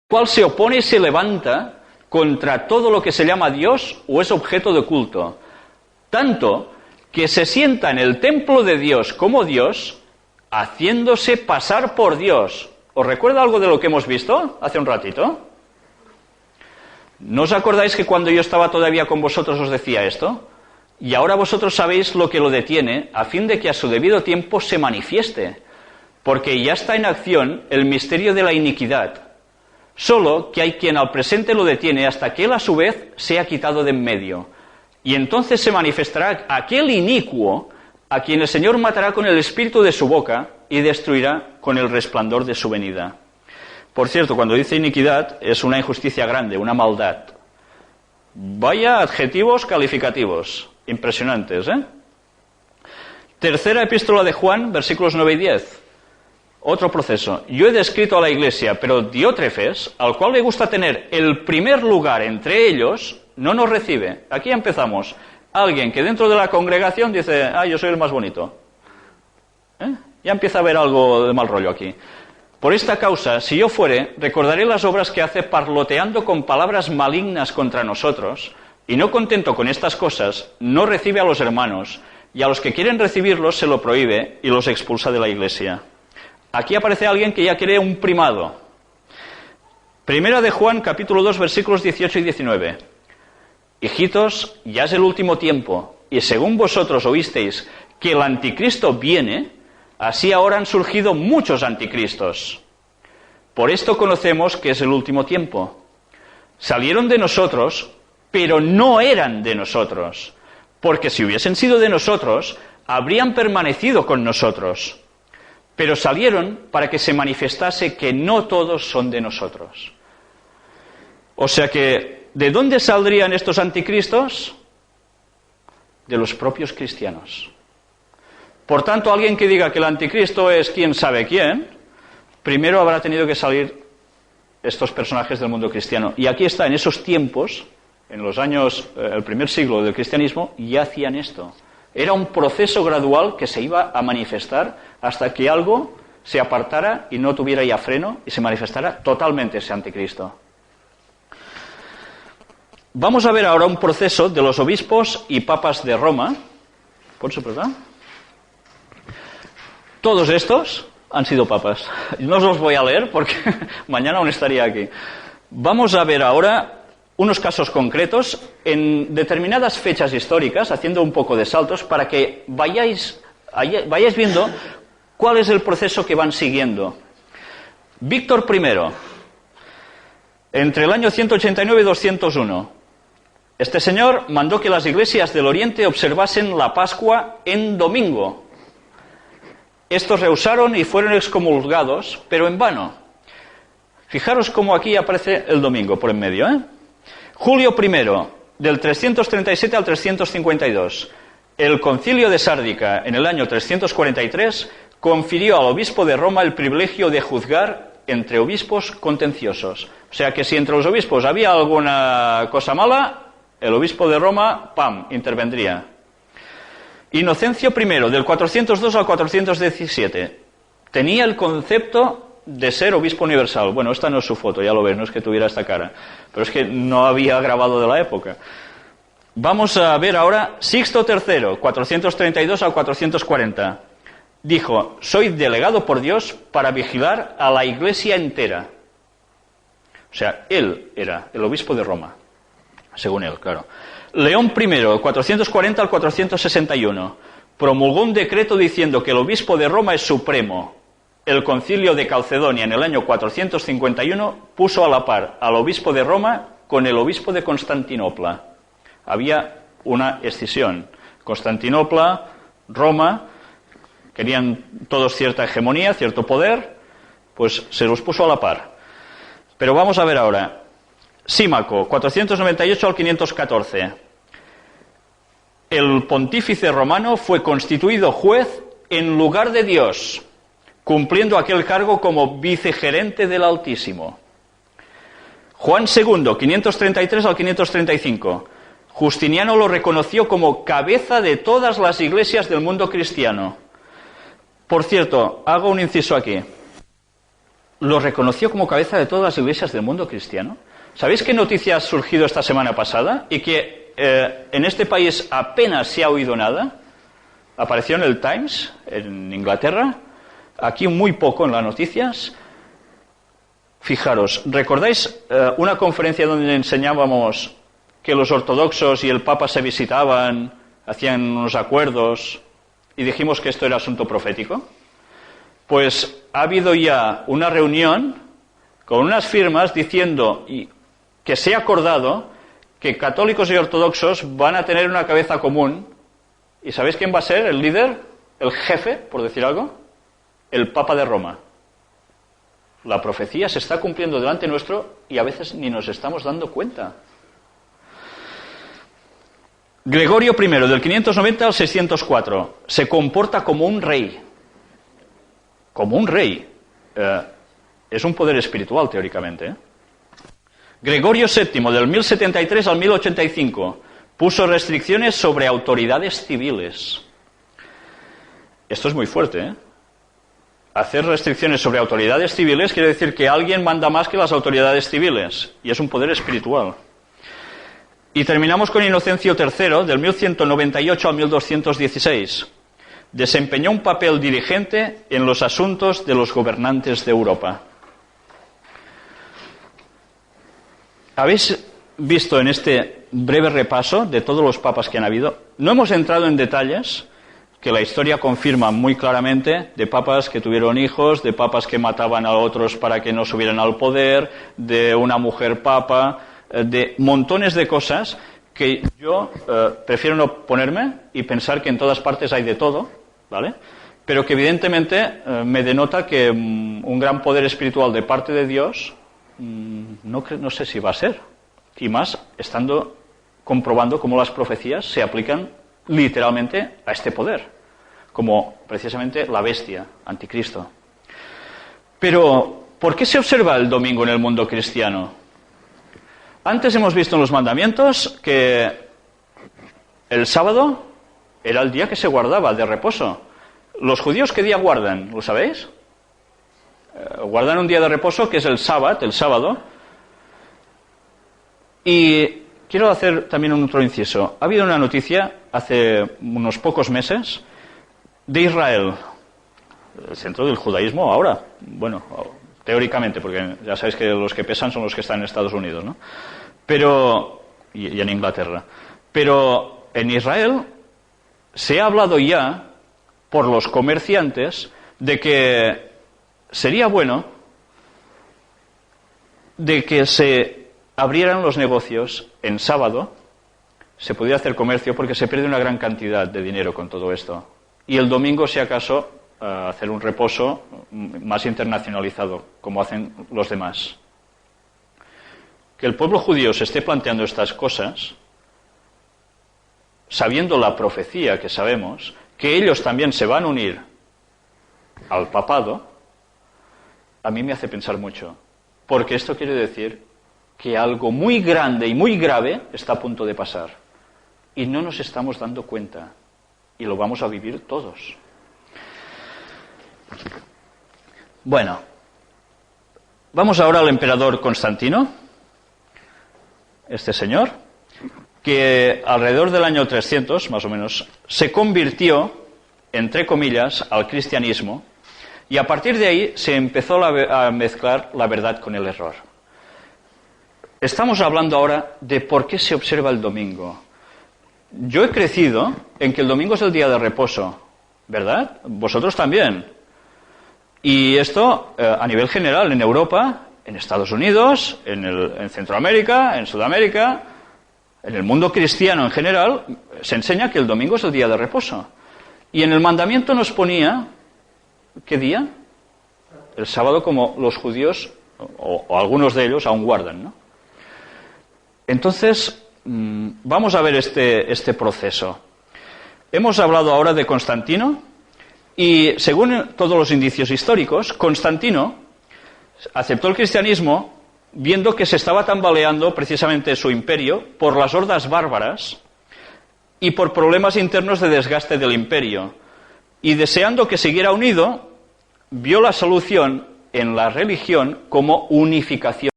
cual se opone y se levanta contra todo lo que se llama Dios o es objeto de culto, tanto que se sienta en el templo de Dios como Dios, haciéndose pasar por Dios. ¿Os recuerda algo de lo que hemos visto hace un ratito? ¿No os acordáis que cuando yo estaba todavía con vosotros os decía esto? Y ahora vosotros sabéis lo que lo detiene, a fin de que a su debido tiempo se manifieste, porque ya está en acción el misterio de la iniquidad. Solo que hay quien al presente lo detiene hasta que él a su vez sea quitado de en medio. Y entonces se manifestará aquel inicuo a quien el Señor matará con el espíritu de su boca y destruirá con el resplandor de su venida. Por cierto, cuando dice iniquidad es una injusticia grande, una maldad. Vaya adjetivos calificativos, impresionantes, ¿eh? Tercera epístola de Juan, versículos 9 y 10. Otro proceso. Yo he descrito a la iglesia, pero Diótrefes, al cual le gusta tener el primer lugar entre ellos, no nos recibe. Aquí empezamos. Alguien que dentro de la congregación dice, yo soy el más bonito. Ya empieza a haber algo de mal rollo aquí. Por esta causa, si yo fuere, recordaré las obras que hace parloteando con palabras malignas contra nosotros, y no contento con estas cosas, no recibe a los hermanos, y a los que quieren recibirlos se lo prohíbe y los expulsa de la iglesia. Aquí aparece alguien que ya quiere un primado. Primera de Juan, capítulo 2, versículos 18 y 19. Hijitos, ya es el último tiempo, y según vosotros oísteis que el anticristo viene, así ahora han surgido muchos anticristos. Por esto conocemos que es el último tiempo. Salieron de nosotros, pero no eran de nosotros, porque si hubiesen sido de nosotros, habrían permanecido con nosotros. Pero salieron para que se manifestase que no todos son de nosotros. O sea que, ¿de dónde saldrían estos anticristos? De los propios cristianos. Por tanto, alguien que diga que el anticristo es quién sabe quién, primero habrá tenido que salir estos personajes del mundo cristiano. Y aquí está, en esos tiempos, en los años, el primer siglo del cristianismo, ya hacían esto. Era un proceso gradual que se iba a manifestar hasta que algo se apartara y no tuviera ya freno y se manifestara totalmente ese anticristo. Vamos a ver ahora un proceso de los obispos y papas de Roma. ¿Por eso, verdad? Todos estos han sido papas. No os los voy a leer porque mañana aún estaría aquí. Vamos a ver ahora unos casos concretos en determinadas fechas históricas, haciendo un poco de saltos, para que vayáis viendo cuál es el proceso que van siguiendo. Víctor I, entre el año 189 y 201, este señor mandó que las iglesias del Oriente observasen la Pascua en domingo. Estos rehusaron y fueron excomulgados, pero en vano. Fijaros cómo aquí aparece el domingo por en medio, ¿eh? Julio I, del 337 al 352, el concilio de Sárdica, en el año 343, confirió al obispo de Roma el privilegio de juzgar entre obispos contenciosos. O sea que si entre los obispos había alguna cosa mala, el obispo de Roma, ¡pam!, intervendría. Inocencio I, del 402 al 417, tenía el concepto de ser obispo universal. Bueno, esta no es su foto, ya lo ves, no es que tuviera esta cara, pero es que no había grabado de la época. Vamos a ver ahora Sixto III, 432 al 440. Dijo, soy delegado por Dios para vigilar a la iglesia entera. O sea, él era el obispo de Roma, según él, claro. León I, 440 al 461, promulgó un decreto diciendo que el obispo de Roma es supremo. El concilio de Calcedonia en el año 451 puso a la par al obispo de Roma con el obispo de Constantinopla. Había una escisión. Constantinopla, Roma, querían todos cierta hegemonía, cierto poder, pues se los puso a la par. Pero vamos a ver ahora. Símaco, 498 al 514. El pontífice romano fue constituido juez en lugar de Dios, cumpliendo aquel cargo como vicegerente del Altísimo. Juan II, 533 al 535. Justiniano lo reconoció como cabeza de todas las iglesias del mundo cristiano. Por cierto, hago un inciso aquí. lo reconoció como cabeza de todas las iglesias del mundo cristiano. ¿Sabéis qué noticia ha surgido esta semana pasada? Y que en este país apenas se ha oído nada. Apareció en el Times, en Inglaterra, aquí muy poco en las noticias. Fijaros, ¿recordáis una conferencia donde enseñábamos que los ortodoxos y el Papa se visitaban, hacían unos acuerdos, y dijimos que esto era asunto profético? Pues ha habido ya una reunión con unas firmas diciendo que se ha acordado que católicos y ortodoxos van a tener una cabeza común. ¿Y sabéis quién va a ser el líder, el jefe, por decir algo? El Papa de Roma. La profecía se está cumpliendo delante nuestro y a veces ni nos estamos dando cuenta. Gregorio I, del 590 al 604, se comporta como un rey. Como un rey. Es un poder espiritual, teóricamente. Gregorio VII, del 1073 al 1085, puso restricciones sobre autoridades civiles. Esto es muy fuerte, ¿eh? Hacer restricciones sobre autoridades civiles quiere decir que alguien manda más que las autoridades civiles, y es un poder espiritual. Y terminamos con Inocencio III, del 1198 al 1216. Desempeñó un papel dirigente en los asuntos de los gobernantes de Europa. ¿Habéis visto en este breve repaso de todos los papas que han habido? No hemos entrado en detalles que la historia confirma muy claramente, de papas que tuvieron hijos, de papas que mataban a otros para que no subieran al poder, de una mujer papa, de montones de cosas que yo prefiero no ponerme y pensar que en todas partes hay de todo, ¿vale? Pero que evidentemente me denota que un gran poder espiritual de parte de Dios no sé si va a ser. Y más estando comprobando cómo las profecías se aplican literalmente a este poder, como precisamente la bestia, anticristo. Pero, ¿por qué se observa el domingo en el mundo cristiano? Antes hemos visto en los mandamientos que el sábado era el día que se guardaba de reposo. ¿Los judíos qué día guardan? ¿Lo sabéis? Guardan un día de reposo que es el sábado. Y quiero hacer también un otro inciso. Ha habido una noticia hace unos pocos meses de Israel, el centro del judaísmo ahora, bueno, teóricamente, porque ya sabéis que los que pesan son los que están en Estados Unidos, ¿no? Pero, y en Inglaterra. Pero en Israel se ha hablado ya por los comerciantes de que sería bueno de que se abrieran los negocios en sábado, se pudiera hacer comercio, porque se pierde una gran cantidad de dinero con todo esto. Y el domingo, si acaso, hacer un reposo más internacionalizado, como hacen los demás. Que el pueblo judío se esté planteando estas cosas, sabiendo la profecía que sabemos, que ellos también se van a unir al papado, a mí me hace pensar mucho. Porque esto quiere decir que algo muy grande y muy grave está a punto de pasar. Y no nos estamos dando cuenta. Y lo vamos a vivir todos. Bueno, vamos ahora al emperador Constantino, este señor, que alrededor del año 300, más o menos, se convirtió, entre comillas, al cristianismo, y a partir de ahí se empezó a mezclar la verdad con el error. Estamos hablando ahora de por qué se observa el domingo. Yo he crecido en que el domingo es el día de reposo, ¿verdad? Vosotros también. Y esto a nivel general, en Europa, en Estados Unidos, en Centroamérica, en Sudamérica, en el mundo cristiano en general, se enseña que el domingo es el día de reposo. Y en el mandamiento nos ponía, ¿qué día? El sábado, como los judíos, o algunos de ellos, aún guardan, ¿no? Entonces, vamos a ver este proceso. Hemos hablado ahora de Constantino, y según todos los indicios históricos, Constantino aceptó el cristianismo viendo que se estaba tambaleando precisamente su imperio por las hordas bárbaras y por problemas internos de desgaste del imperio. Y deseando que siguiera unido, vio la solución en la religión como unificación.